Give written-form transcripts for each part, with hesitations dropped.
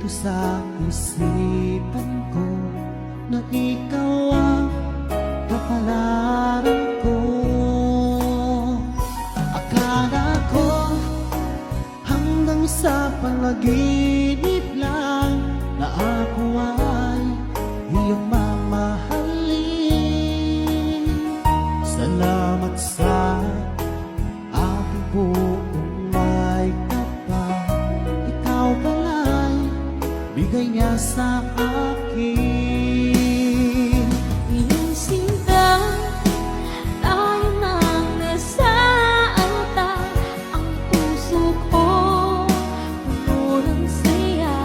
Dito sa isipan ko na ikaw ang kapalaran ko. Akala ko hanggang sa panaginip lang na ako ay iyong mamahalin. Salamat sa aking buong may kapal, ikaw pala'y bigay niya sa akin. Iyong sinta, tayo nang nasa altar. Ang puso ko puno ng saya.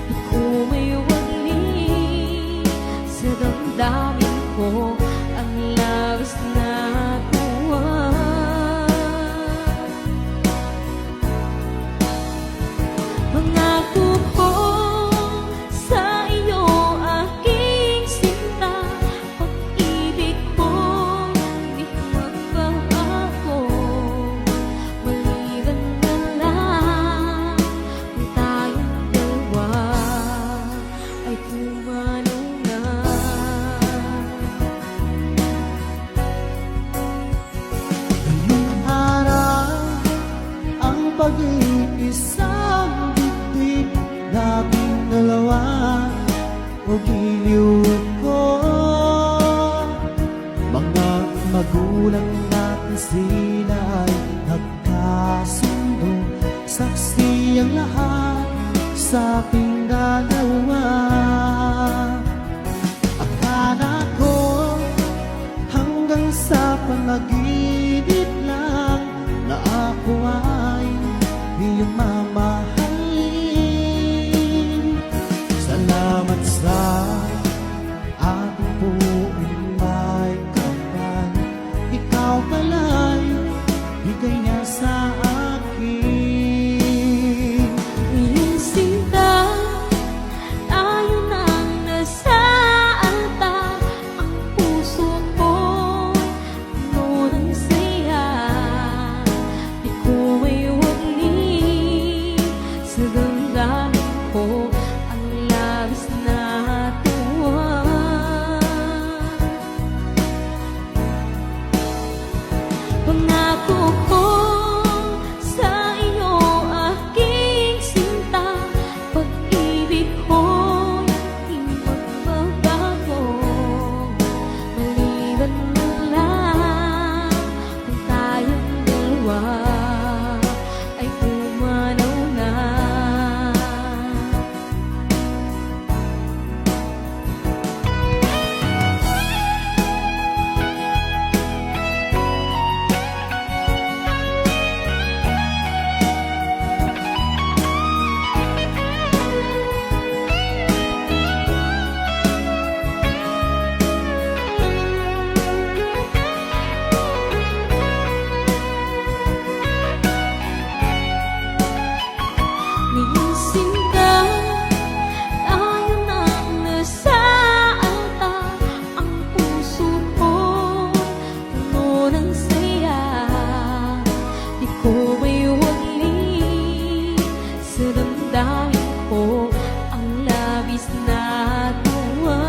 Di ko may wali sa damdamin ko ang labis na tuwa. Pangako ko sa iyo, aking sinta, pag-ibig ko di magbabago. Maliban na lang kung tayong dalawa ay pumanaw na. Ngayong araw ang pag-iisang dibdib, labing dalawa o giliw ko. Mga magulang natin sila ay nagkasundo, saksi ang lahat sa ating dalawa. Akala ko hanggang sa panaginip lang na ako ay iyong mamahalin. Salamat sa aking buong may kapal, ikaw pala'y bigay niya sa akin. Iyong sinta, tayo nang nasa altar. Ang puso ko puno ng saya. Di ko may wali sa damdamin ko ang labis na tuwa. Pangako ko sa iyo, aking sinta, pag-ibig ko di magbabago. Maliban na lang kung tayong dalawa ay pumanaw na. Ngayong sinta, tayo nang nasa altar. Ang puso ko puno ng saya. Di ko may wali sa damdamin ko ang labis na tuwa.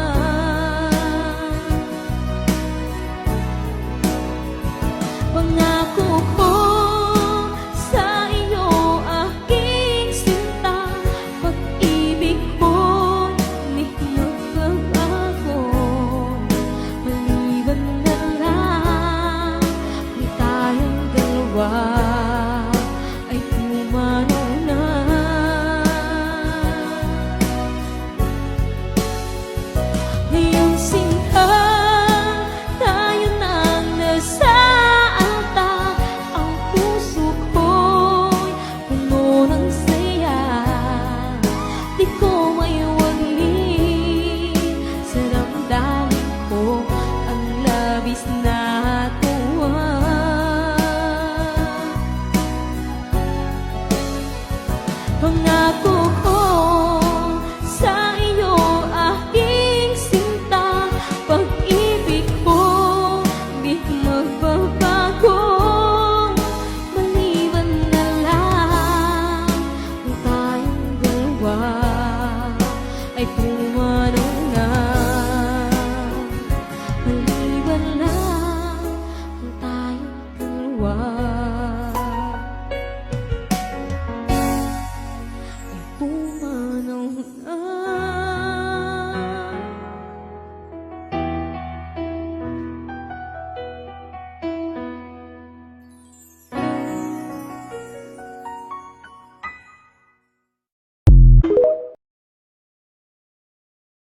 Pangako ko sa iyo, aking sinta, pag-ibig ko di magbabago. Maliban na lang kung tayong dalawa ay pumanaw na. Ngayong sinta, tayo nang nasa altar. Ang puso ko'y puno ng saya. Di ko may wali sa damdamin ko ang labis na tuwa. Pangako ko sa iyo, aking sinta, pag-ibig ko di magbabago. Maliban na lang kung tayong dalawa dalawa.